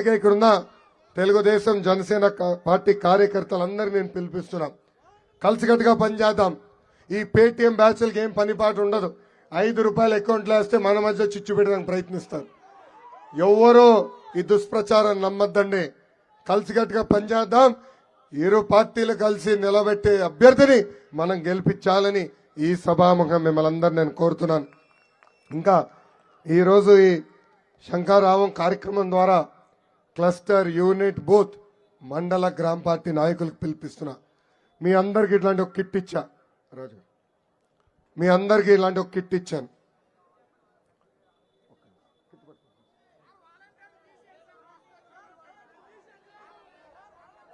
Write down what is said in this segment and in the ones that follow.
ఇక్కడున్న తెలుగుదేశం జనసేన పార్టీ కార్యకర్తలందరినీ నేను పిలిపిస్తున్నా. కలిసికట్టుగా పనిచేద్దాం. ఈ పేటీఎం బ్యాచ్లకి ఏం పనిపాటు ఉండదు. 5 రూపాయలు అకౌంట్లో వేస్తే మన మధ్య చిచ్చు పెట్టడానికి ప్రయత్నిస్తారు. ఎవరో ఈ దుష్ప్రచారం నమ్మద్దండి. కలిసికట్టుగా పనిచేద్దాం. ఇరు పార్టీలు కలిసి నిలబెట్టే అభ్యర్థిని మనం గెలిపించాలని ఈ సభాముఖం మిమ్మల్ని అందరూ నేను కోరుతున్నాను. ఇంకా ఈరోజు ఈ శంఖారావం కార్యక్రమం ద్వారా క్లస్టర్, యూనిట్, బూత్, మండల, గ్రామ పార్టీ నాయకులకు పిలిపిస్తున్నా. మీ అందరికి ఇట్లాంటి ఒక కిట్ ఇచ్చా. రాజు, మీ అందరికీ ఇలాంటి ఒక కిట్ ఇచ్చాను.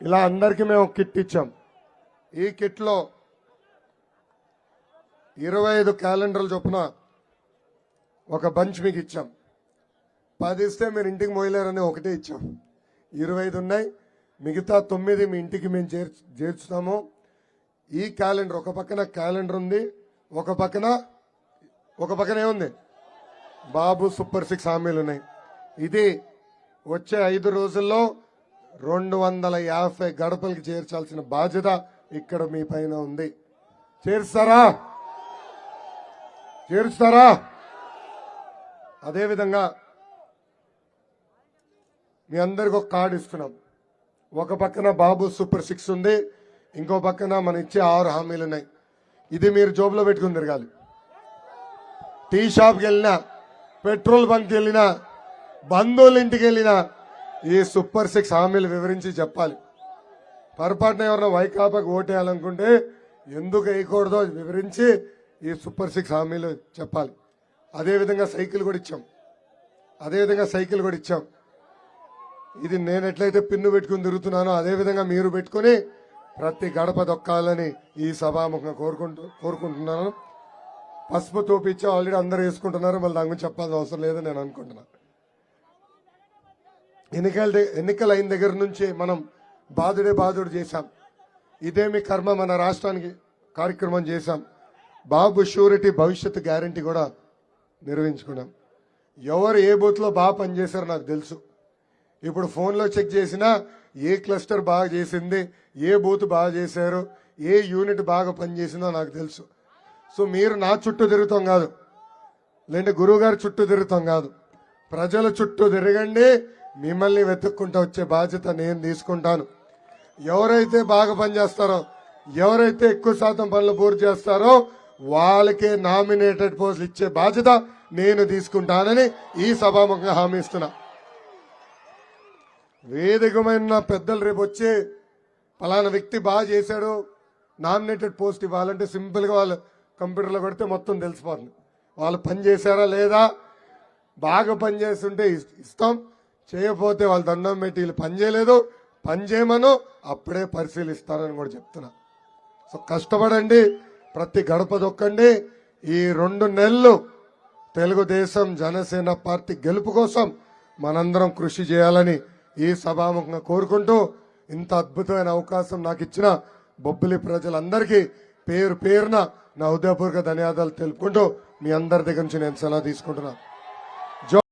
ఇలా అందరికీ మేము ఒక కిట్ ఇచ్చాం. ఈ కిట్లో 25 క్యాలెండర్లు చొప్పున ఒక బంచ్ మీకు ఇచ్చాం. 10 ఇస్తే మీరు ఇంటికి మోయలేరని ఒకటే ఇచ్చాం. 25 ఉన్నాయి. మిగతా 9 మీ ఇంటికి మేము చేర్చుతాము. ఈ క్యాలెండర్, ఒక పక్కన క్యాలెండర్ ఉంది, ఒక పక్కన ఏముంది, బాబు సూపర్ 6 హామీలు ఉన్నాయి. ఇది వచ్చే 5 రోజుల్లో 250 గడపలకి చేర్చాల్సిన బాధ్యత ఇక్కడ మీ పైన ఉంది. చేరుస్తారా? అదేవిధంగా మీ అందరికి ఒక కార్డు ఇస్తున్నాం. ఒక పక్కన బాబు సూపర్ 6 ఉంది, ఇంకో పక్కన మన ఇచ్చే 6 హామీలు ఉన్నాయి. ఇది మీరు జోబులో పెట్టుకుని తిరగాలి. టీ షాప్కి వెళ్ళినా, పెట్రోల్ బంక్కి వెళ్ళినా, బంధువుల ఇంటికి వెళ్ళినా ఈ సూపర్ 6 హామీలు వివరించి చెప్పాలి. పొరపాటున ఎవరైనా వైకాపాకు ఓటేయాలనుకుంటే ఎందుకు వేయకూడదో వివరించి ఈ సూపర్ 6 హామీలు చెప్పాలి. అదేవిధంగా సైకిల్ కూడా ఇచ్చాం. ఇది నేను ఎట్లయితే పిన్ను పెట్టుకుని తిరుగుతున్నానో అదేవిధంగా మీరు పెట్టుకుని ప్రతి గడప దొక్కాలని ఈ సభాముఖంగా కోరుకుంటున్నాను. పసుపు తోపిచ్చా, ఆల్రెడీ అందరూ వేసుకుంటున్నారు. మళ్ళీ దాని గురించి చెప్పాల్సిన అవసరం లేదని నేను అనుకుంటున్నాను. ఎన్నికలు అయిన దగ్గర నుంచి మనం బాధుడు చేశాం. ఇదే మీ కర్మ, మన రాష్ట్రానికి కార్యక్రమం చేశాం. బాబు షూరిటీ, భవిష్యత్తు గ్యారంటీ కూడా నిర్వహించుకున్నాం. ఎవరు ఏ బూత్లో బాగా పనిచేశారో నాకు తెలుసు. ఇప్పుడు ఫోన్లో చెక్ చేసినా ఏ క్లస్టర్ బాగా చేసింది, ఏ బూత్ బాగా చేశారు, ఏ యూనిట్ బాగా పనిచేసిందో నాకు తెలుసు. సో మీరు నా చుట్టూ తిరుగుతాం కాదు, లేదంటే గురువు గారి చుట్టూ తిరుగుతాం కాదు, ప్రజల చుట్టూ తిరగండి. మిమ్మల్ని వెతుక్కుంటూ వచ్చే బాధ్యత నేను తీసుకుంటాను. ఎవరైతే బాగా పనిచేస్తారో, ఎవరైతే ఎక్కువ శాతం పనులు పూర్తి చేస్తారో వాళ్ళకే నామినేటెడ్ పోస్టులు ఇచ్చే బాధ్యత నేను తీసుకుంటానని ఈ సభాముఖంగా హామీ ఇస్తున్నా. వేదికమైన పెద్దలు రేపు వచ్చి పలానా వ్యక్తి బాగా చేశాడు, నామినేటెడ్ పోస్ట్ ఇవ్వాలంటే సింపుల్గా వాళ్ళు కంప్యూటర్లో కొడితే మొత్తం తెలిసిపోతుంది. వాళ్ళు పని చేశారా లేదా, బాగా పని చేస్తుంటే ఇస్తాం, చేయకపోతే వాళ్ళు దండం పెట్టి వీళ్ళు పని చేయలేదు, పని చేయమను, అప్పుడే పరిశీలిస్తారని కూడా చెప్తున్నా. సో కష్టపడండి, ప్రతి గడప దొక్కండి. ఈ 2 నెలలు తెలుగుదేశం జనసేన పార్టీ గెలుపు కోసం మనందరం కృషి చేయాలని ఈ సభాముఖంగా కోరుకుంటూ, ఇంత అద్భుతమైన అవకాశం నాకు ఇచ్చిన బొబ్బిలి ప్రజలందరికీ పేరు పేరున నా హృదయపూర్వక ధన్యవాదాలు తెలుపుకుంటూ మీ అందరి దగ్గర నుంచి నేను సెలవు తీసుకుంటున్నాను.